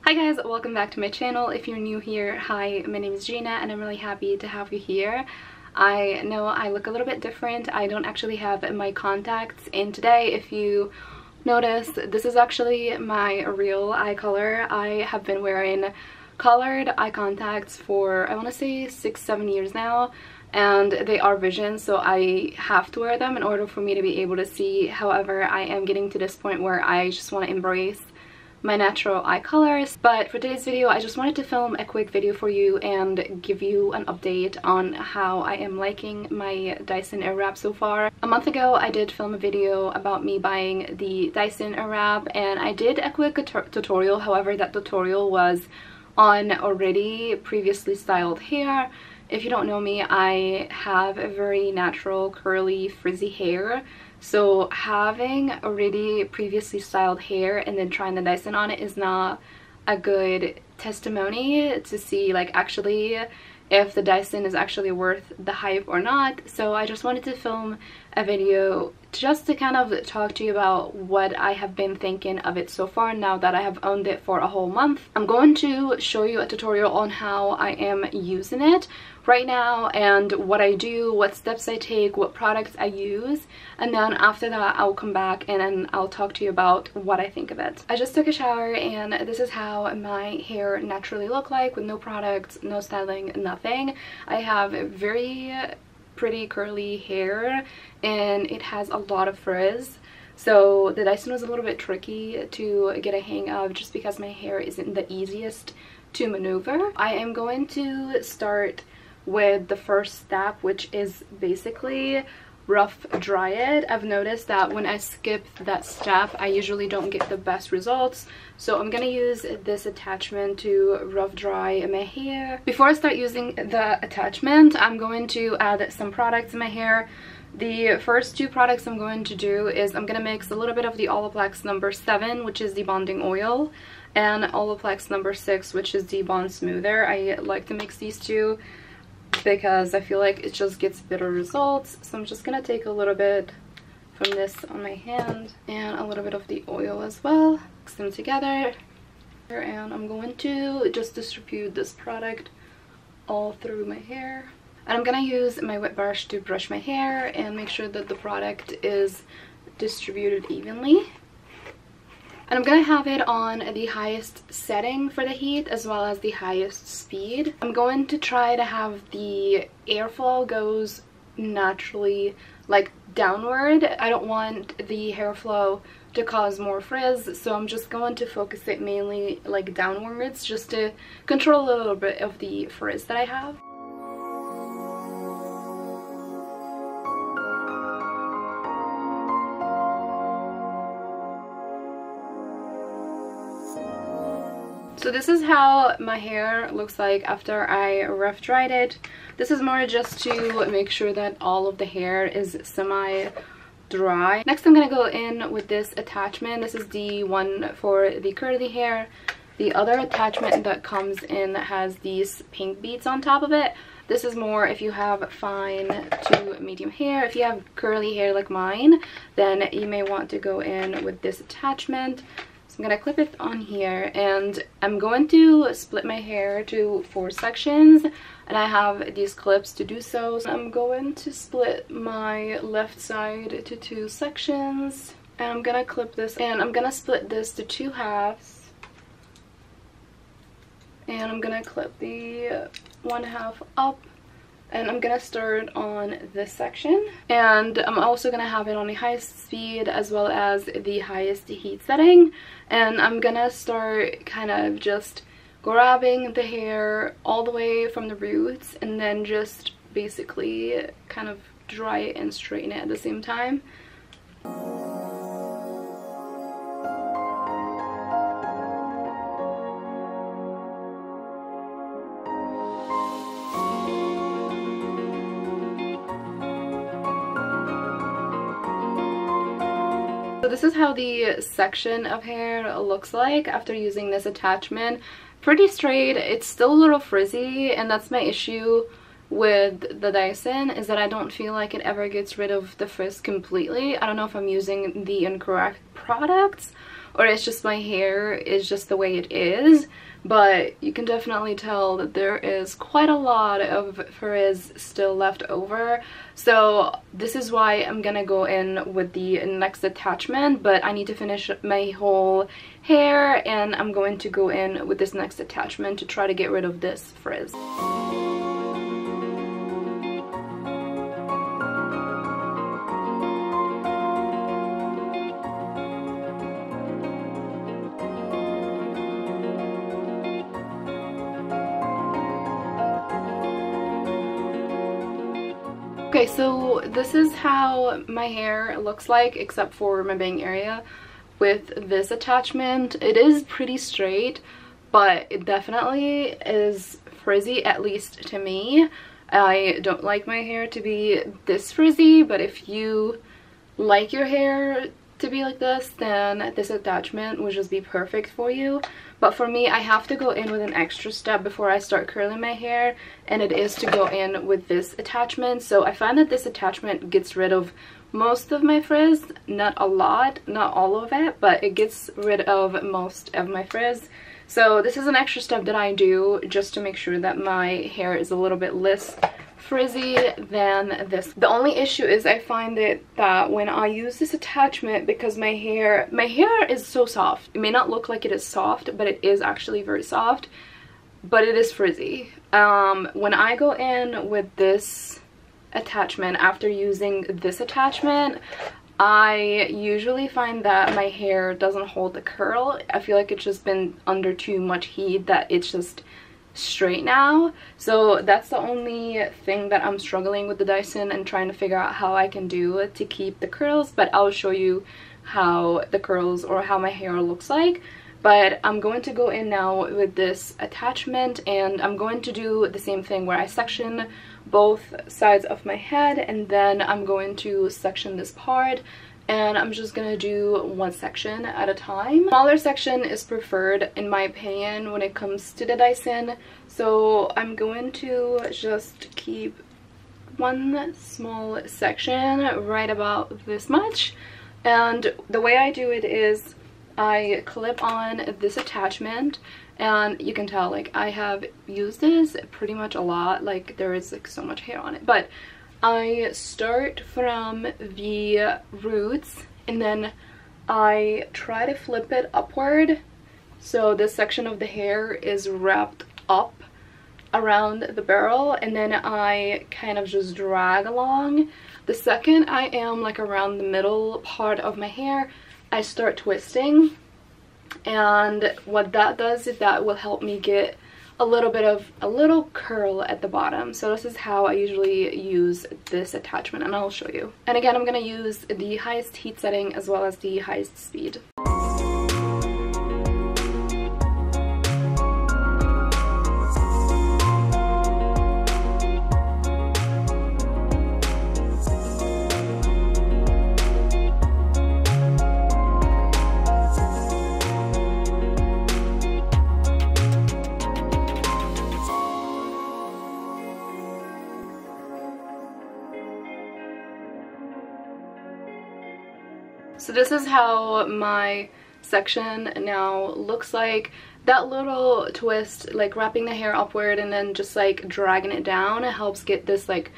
Hi guys, welcome back to my channel. If you're new here, hi, my name is Gina and I'm really happy to have you here. I know I look a little bit different. I don't actually have my contacts in today. If you notice, this is actually my real eye color. I have been wearing colored eye contacts for, I want to say 6-7 years now, and they are vision, so I have to wear them in order for me to be able to see. However, I am getting to this point where I just want to embrace my natural eye colors. But for today's video, I just wanted to film a quick video for you and give you an update on how I am liking my Dyson Airwrap so far. A month ago, I did film a video about me buying the Dyson Airwrap, and I did a quick tutorial. However, that tutorial was on already previously styled hair. If you don't know me, I have a very natural curly frizzy hair, so having already previously styled hair and then trying the Dyson on it is not a good testimony to see like actually if the Dyson is actually worth the hype or not. So I just wanted to film a video just to kind of talk to you about what I have been thinking of it so far now that I have owned it for a whole month. I'm going to show you a tutorial on how I am using it right now and what I do, what steps I take, what products I use, and then after that I'll come back and then I'll talk to you about what I think of it. I just took a shower and this is how my hair naturally look like, with no products, no styling, nothing. I have very pretty curly hair and it has a lot of frizz, so the Dyson was a little bit tricky to get a hang of just because my hair isn't the easiest to maneuver. I am going to start with the first step, which is basically rough dry it. I've noticed that when I skip that step, I usually don't get the best results, so I'm gonna use this attachment to rough dry my hair. Before I start using the attachment, I'm going to add some products in my hair. The first two products I'm going to do is I'm gonna mix a little bit of the Olaplex number 7, which is the bonding oil, and Olaplex number 6, which is the bond smoother. I like to mix these two because I feel like it just gets better results. So I'm just gonna take a little bit from this on my hand and a little bit of the oil as well, mix them together, and I'm going to just distribute this product all through my hair. And I'm gonna use my wet brush to brush my hair and make sure that the product is distributed evenly. And I'm gonna have it on the highest setting for the heat as well as the highest speed. I'm going to try to have the airflow goes naturally like downward. I don't want the hair flow to cause more frizz, so I'm just going to focus it mainly like downwards just to control a little bit of the frizz that I have. So this is how my hair looks like after I rough dried it. This is more just to make sure that all of the hair is semi-dry. Next I'm gonna go in with this attachment. This is the one for the curly hair. The other attachment that comes in has these pink beads on top of it. This is more if you have fine to medium hair. If you have curly hair like mine, then you may want to go in with this attachment. I'm gonna clip it on here, and I'm going to split my hair to 4 sections, and I have these clips to do so. I'm going to split my left side to 2 sections, and I'm gonna clip this, and I'm gonna split this to 2 halves, and I'm gonna clip the 1 half up, and I'm gonna start on this section. And I'm also gonna have it on the highest speed as well as the highest heat setting, and I'm gonna start kind of just grabbing the hair all the way from the roots and then just basically kind of dry it and straighten it at the same time. So this is how the section of hair looks like after using this attachment. Pretty straight. It's still a little frizzy, and that's my issue with the Dyson, is that I don't feel like it ever gets rid of the frizz completely. I don't know if I'm using the incorrect products or it's just my hair is just the way it is, but you can definitely tell that there is quite a lot of frizz still left over. So this is why I'm gonna go in with the next attachment, but I need to finish my whole hair, and I'm going to go in with this next attachment to try to get rid of this frizz. Okay, so this is how my hair looks like, except for my bang area with this attachment. It is pretty straight, but it definitely is frizzy, at least to me. I don't like my hair to be this frizzy, but if you like your hair to be like this, then this attachment would just be perfect for you. But for me, I have to go in with an extra step before I start curling my hair, and it is to go in with this attachment. So I find that this attachment gets rid of most of my frizz, not a lot, not all of it, but it gets rid of most of my frizz. So this is an extra step that I do just to make sure that my hair is a little bit less frizzy than this. The only issue is I find that when I use this attachment, because my hair is so soft. It may not look like it is soft, but it is actually very soft, but it is frizzy. When I go in with this attachment after using this attachment, I usually find that my hair doesn't hold the curl. I feel like it's just been under too much heat, that it's just straight now. So that's the only thing that I'm struggling with the Dyson and trying to figure out how I can do to keep the curls, but I'll show you how the curls or how my hair looks like. But I'm going to go in now with this attachment, and I'm going to do the same thing where I section both sides of my head, and then I'm going to section this part, and I'm just gonna do one section at a time. Smaller section is preferred in my opinion when it comes to the Dyson, so I'm going to just keep one small section right about this much. And the way I do it is I clip on this attachment, and you can tell like I have used this pretty much a lot, like there is like so much hair on it, but I start from the roots and then I try to flip it upward, so this section of the hair is wrapped up around the barrel, and then I kind of just drag along. The second I am like around the middle part of my hair, I start twisting, and what that does is that will help me get a little curl at the bottom. So this is how I usually use this attachment, and I'll show you. And again, I'm gonna use the highest heat setting as well as the highest speed. So this is how my section now looks like. That little twist, like wrapping the hair upward and then just like dragging it down, it helps get this like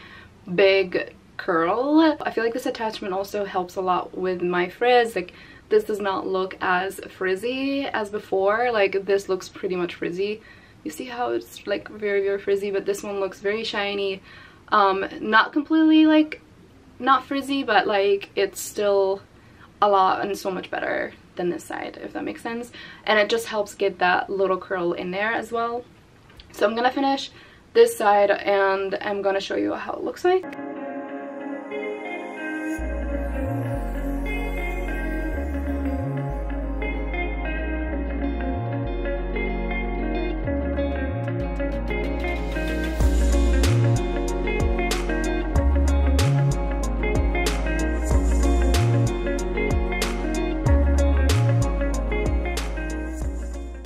big curl. I feel like this attachment also helps a lot with my frizz. Like this does not look as frizzy as before. Like this looks pretty much frizzy. You see how it's like very frizzy, but this one looks very shiny. Not completely like not frizzy, but like it's still a lot and so much better than this side, if that makes sense. And it just helps get that little curl in there as well. So I'm gonna finish this side and I'm gonna show you how it looks like.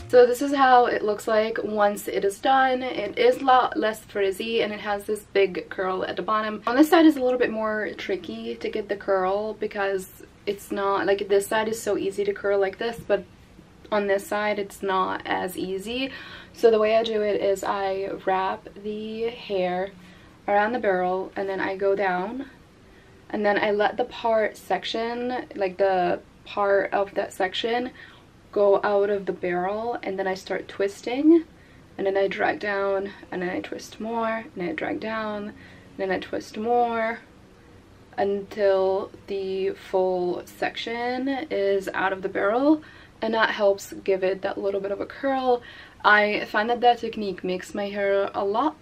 So this is how it looks like once it is done. It is a lot less frizzy and it has this big curl at the bottom. On this side is a little bit more tricky to get the curl because it's not like this side is so easy to curl like this, but on this side it's not as easy. So the way I do it is I wrap the hair around the barrel and then I go down, and then I let the part section, like the part of that section, go out of the barrel, and then I start twisting, and then I drag down, and then I twist more, and I drag down, and then I twist more until the full section is out of the barrel, and that helps give it that little bit of a curl. I find that that technique makes my hair a lot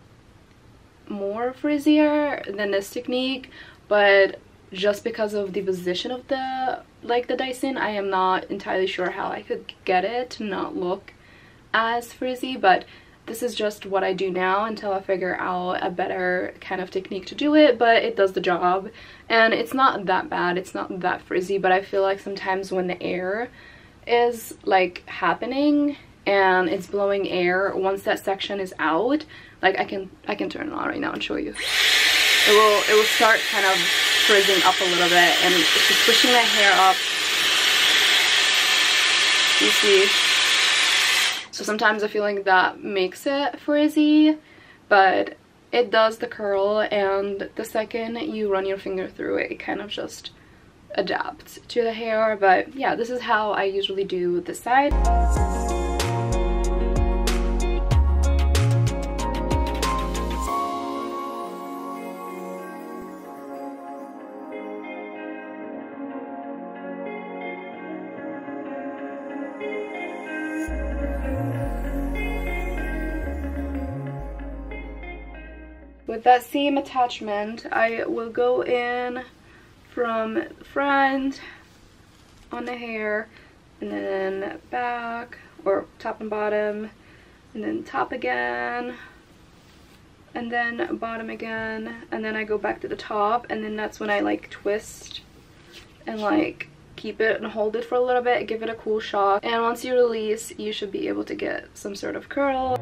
more frizzier than this technique, but just because of the position of the Dyson, I am not entirely sure how I could get it to not look as frizzy, but this is just what I do now until I figure out a better kind of technique to do it. But it does the job, and it's not that bad, it's not that frizzy, but I feel like sometimes when the air is like happening and it's blowing air, once that section is out, like I can turn it on right now and show you. It will start kind of frizzing up a little bit, and it's just pushing my hair up. You see? So sometimes I feel like that makes it frizzy, but it does the curl, and the second you run your finger through it, it kind of just adapts to the hair. But yeah, this is how I usually do this side. With that same attachment, I will go in from the front on the hair, and then back, or top and bottom, and then top again, and then bottom again, and then I go back to the top, and then that's when I like twist and like keep it and hold it for a little bit, give it a cool shock, and once you release, you should be able to get some sort of curl.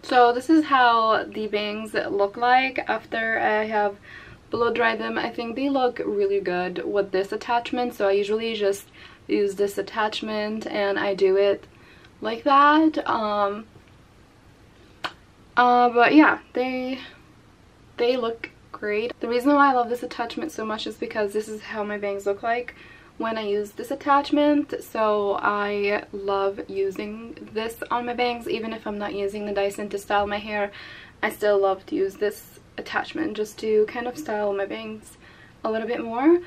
So this is how the bangs look like after I have blow dried them. I think they look really good with this attachment, so I usually just use this attachment and I do it like that. But yeah, they look great. The reason why I love this attachment so much is because this is how my bangs look like when I use this attachment, so I love using this on my bangs. Even if I'm not using the Dyson to style my hair, I still love to use this attachment just to kind of style my bangs a little bit more.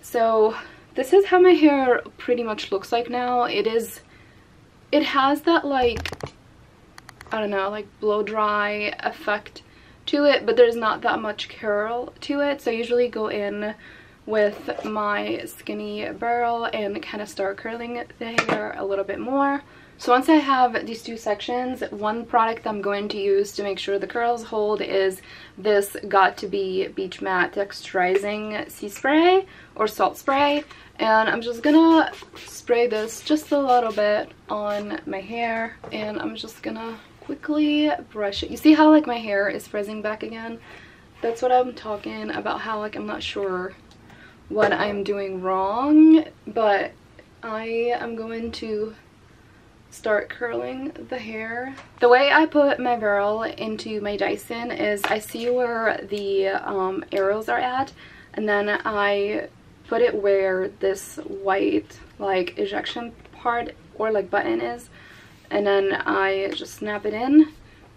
So this is how my hair pretty much looks like now. It has that, like, I don't know, like blow dry effect to it, but there's not that much curl to it, so I usually go in with my skinny barrel and kind of start curling the hair a little bit more. So once I have these two sections, one product I'm going to use to make sure the curls hold is this Got to Be Beach Matte Texturizing Sea Spray or Salt Spray, and I'm just gonna spray this just a little bit on my hair, and I'm just gonna quickly brush it. You see how like my hair is frizzing back again? That's what I'm talking about, how like I'm not sure what I'm doing wrong, but I am going to start curling the hair. The way I put my barrel into my Dyson is I see where the arrows are at, and then I put it where this white like ejection part or like button is, and then I just snap it in.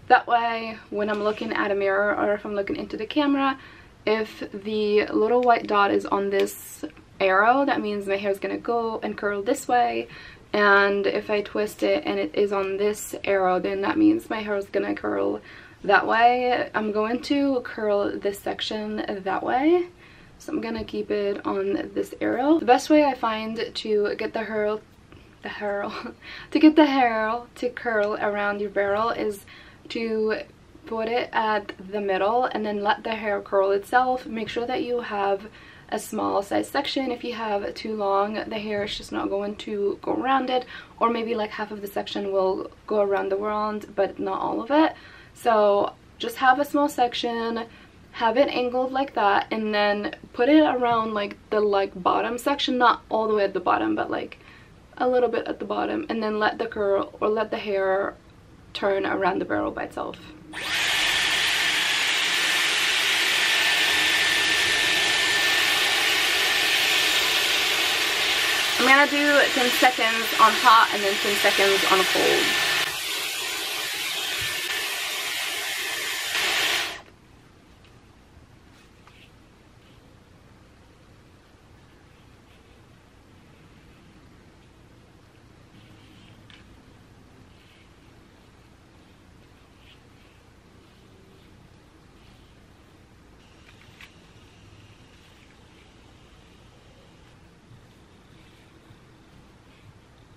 That way when I'm looking at a mirror or if I'm looking into the camera, if the little white dot is on this arrow, that means my hair is gonna go and curl this way, and if I twist it and it is on this arrow, then that means my hair is gonna curl that way. I'm going to curl this section that way, so I'm gonna keep it on this arrow. The best way I find to get the hair to curl around your barrel is to put it at the middle and then let the hair curl itself. Make sure that you have a small size section. If you have too long, the hair is just not going to go around it, or maybe like half of the section will go around the wand but not all of it. So just have a small section, have it angled like that, and then put it around like the bottom section, not all the way at the bottom but like a little bit at the bottom, and then let the curl or let the hair turn around the barrel by itself. I'm gonna do 10 seconds on hot and then 10 seconds on cold.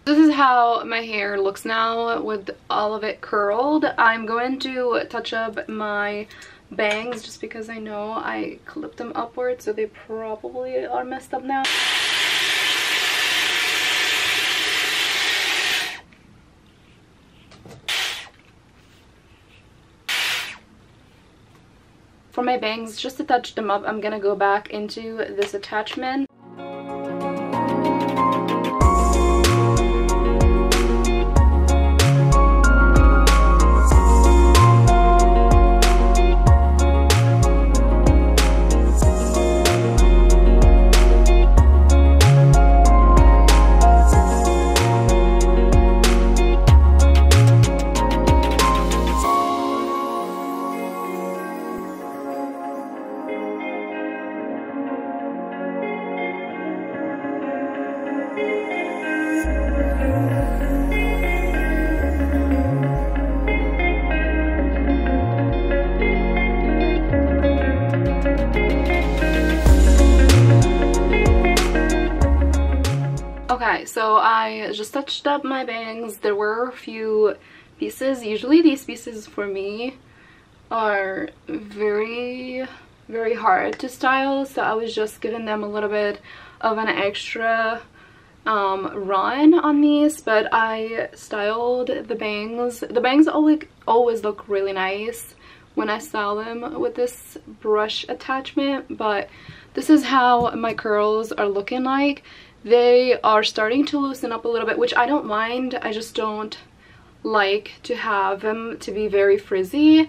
This is how my hair looks now with all of it curled. I'm going to touch up my bangs just because I know I clipped them upwards, so they probably are messed up now. For my bangs, just to touch them up, I'm gonna go back into this attachment. Okay, so I just touched up my bangs. There were a few pieces. Usually these pieces for me are very hard to style, so I was just giving them a little bit of an extra run on these, but I styled the bangs. The bangs always look really nice when I style them with this brush attachment, but this is how my curls are looking like. They are starting to loosen up a little bit, which I don't mind. I just don't like to have them to be very frizzy,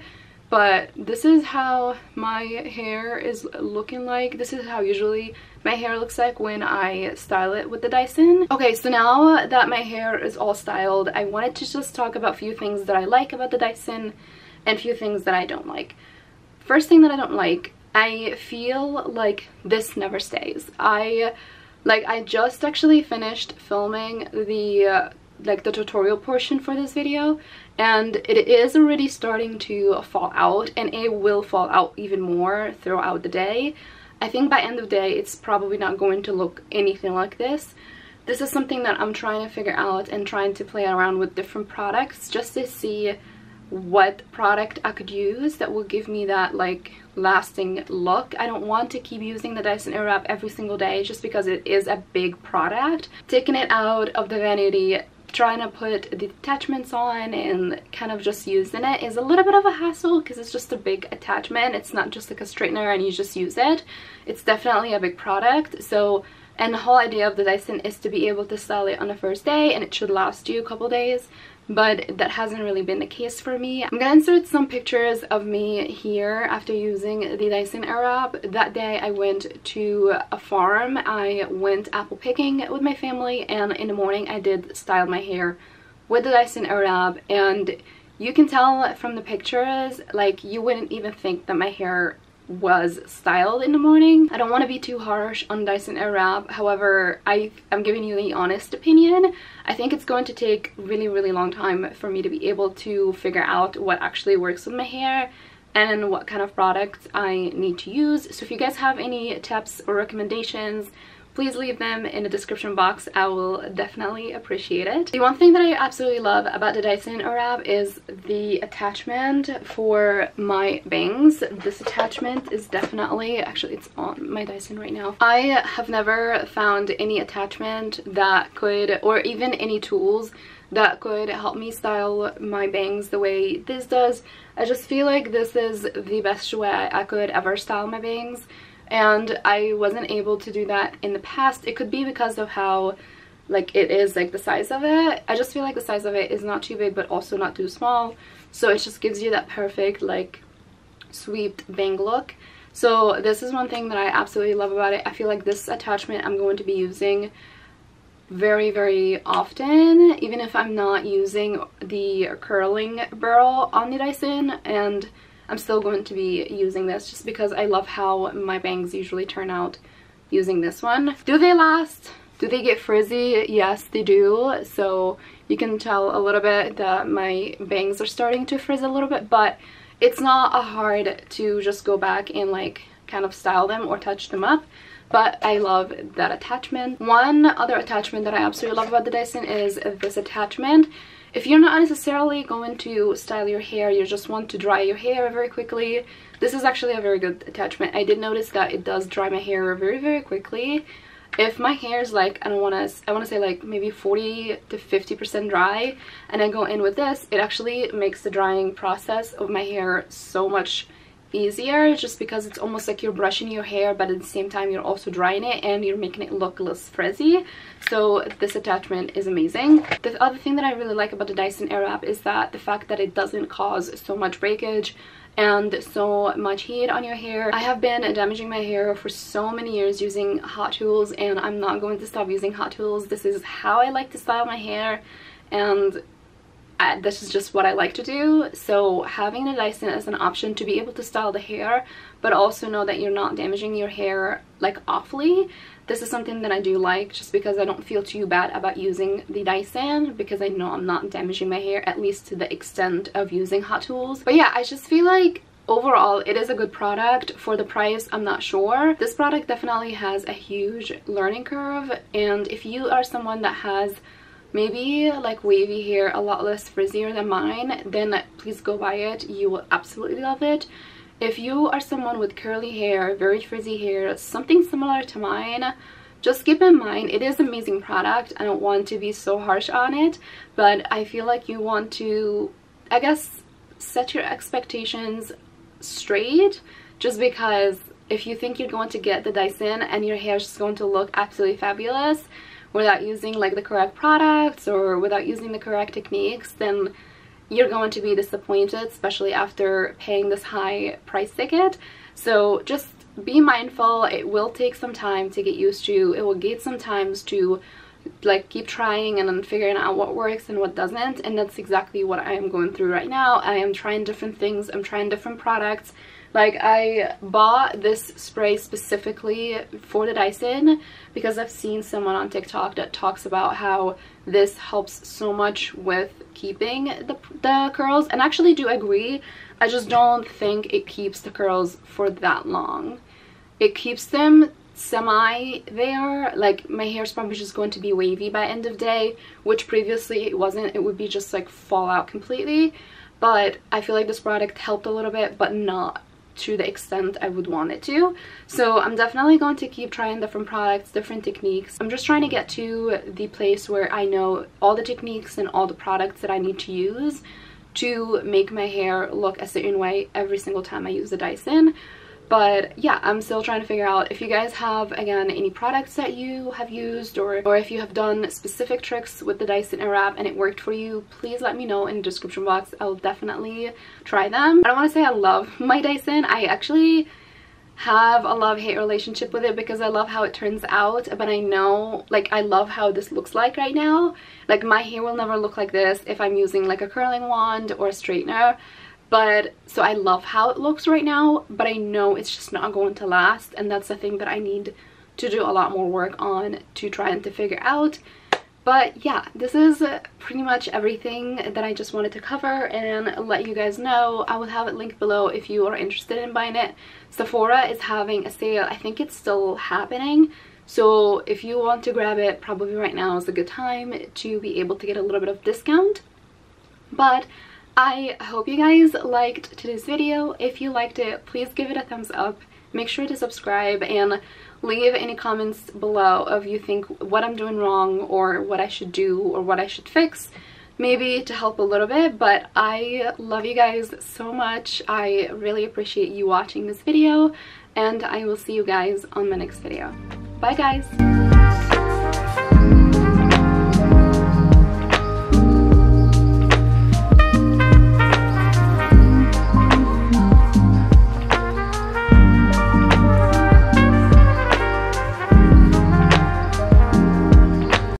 but this is how my hair is looking like. This is how usually my hair looks like when I style it with the Dyson. Okay, so now that my hair is all styled, I wanted to just talk about a few things that I like about the Dyson and a few things that I don't like. First thing that I don't like, I feel like this never stays. I just actually finished filming the tutorial portion for this video, and it is already starting to fall out, and it will fall out even more throughout the day. I think by end of day it's probably not going to look anything like this. This is something that I'm trying to figure out and trying to play around with different products just to see what product I could use that will give me that like lasting look. I don't want to keep using the Dyson Airwrap every single day just because it is a big product. Taking it out of the vanity, trying to put the attachments on and kind of just using it is a little bit of a hassle because it's just a big attachment. It's not just like a straightener and you just use it. It's definitely a big product. So, and the whole idea of the Dyson is to be able to style it on the first day and it should last you a couple days. but that hasn't really been the case for me. I'm gonna insert some pictures of me here after using the Dyson Airwrap. That day I went to a farm. I went apple picking with my family, and in the morning I did style my hair with the Dyson Airwrap, and you can tell from the pictures, like, you wouldn't even think that my hair was styled in the morning. I don't want to be too harsh on Dyson Airwrap, however, I'm giving you the honest opinion. I think it's going to take really long time for me to be able to figure out what actually works with my hair and what kind of products I need to use. So if you guys have any tips or recommendations, please leave them in the description box. I will definitely appreciate it. The one thing that I absolutely love about the Dyson Airwrap is the attachment for my bangs. This attachment is definitely, actually it's on my Dyson right now. I have never found any attachment that could, or even any tools that could help me style my bangs the way this does. I just feel like this is the best way I could ever style my bangs, and I wasn't able to do that in the past. It could be because of how, like, it is, like, the size of it. I just feel like the size of it is not too big but also not too small, so it just gives you that perfect, like, swept bang look. So this is one thing that I absolutely love about it. I feel like this attachment I'm going to be using very often, even if I'm not using the curling burl on the Dyson, and I'm still going to be using this just because I love how my bangs usually turn out using this one. Do they last? Do they get frizzy? Yes, they do. So you can tell a little bit that my bangs are starting to frizz a little bit, but it's not hard to just go back and, like, kind of style them or touch them up. But I love that attachment. One other attachment that I absolutely love about the Dyson is this attachment. If you're not necessarily going to style your hair, you just want to dry your hair very quickly, this is actually a very good attachment. I did notice that it does dry my hair very quickly. If my hair is, like, I want to say, like, maybe 40 to 50% dry, and I go in with this, it actually makes the drying process of my hair so much easier, just because it's almost like you're brushing your hair, but at the same time you're also drying it and you're making it look less frizzy. So this attachment is amazing. The other thing that I really like about the Dyson Airwrap is that the fact that it doesn't cause so much breakage and so much heat on your hair. I have been damaging my hair for so many years using hot tools, and I'm not going to stop using hot tools. This is how I like to style my hair, and this is just what I like to do. So having the Dyson as an option to be able to style the hair but also know that you're not damaging your hair, like, awfully, this is something that I do like, just because I don't feel too bad about using the Dyson, because I know I'm not damaging my hair, at least to the extent of using hot tools. But yeah, I just feel like overall it is a good product. For the price, I'm not sure. This product definitely has a huge learning curve, and if you are someone that has maybe, like, wavy hair a lot less frizzier than mine, then please go buy it. You will absolutely love it. If you are someone with curly hair, very frizzy hair, something similar to mine, just keep in mind it is an amazing product. I don't want to be so harsh on it, but I feel like you want to, I guess, set your expectations straight, just because if you think you're going to get the Dyson and your hair is just going to look absolutely fabulous without using, like, the correct products or without using the correct techniques, then you're going to be disappointed, especially after paying this high price ticket. So just be mindful. It will take some time to get used to. It will get some time to, like, keep trying and then figuring out what works and what doesn't, and that's exactly what I am going through right now. I am trying different things. I'm trying different products. Like, I bought this spray specifically for the Dyson because I've seen someone on TikTok that talks about how this helps so much with keeping the curls, and I actually do agree. I just don't think it keeps the curls for that long. It keeps them semi there. Like, my hair is probably just going to be wavy by end of day, which previously it wasn't. It would be just, like, fall out completely. But I feel like this product helped a little bit, but not to the extent I would want it to. So I'm definitely going to keep trying different products, different techniques. I'm just trying to get to the place where I know all the techniques and all the products that I need to use to make my hair look a certain way every single time I use the Dyson. But yeah, I'm still trying to figure out if you guys have, again, any products that you have used, or if you have done specific tricks with the Dyson Airwrap and it worked for you, please let me know in the description box. I'll definitely try them. I don't want to say I love my Dyson. I actually have a love-hate relationship with it because I love how it turns out, but I know, like, I love how this looks like right now. Like, my hair will never look like this if I'm using like a curling wand or a straightener. But so I love how it looks right now, but I know it's just not going to last, and that's the thing that I need to do a lot more work on to try and to figure out. But yeah, this is pretty much everything that I just wanted to cover and let you guys know. I will have it linked below if you are interested in buying it. Sephora is having a sale. I think it's still happening. So if you want to grab it, probably right now is a good time to be able to get a little bit of discount. But I hope you guys liked today's video. If you liked it, please give it a thumbs up. Make sure to subscribe and leave any comments below if you think what I'm doing wrong or what I should do or what I should fix, maybe to help a little bit. But I love you guys so much. I really appreciate you watching this video, and I will see you guys on my next video. Bye guys!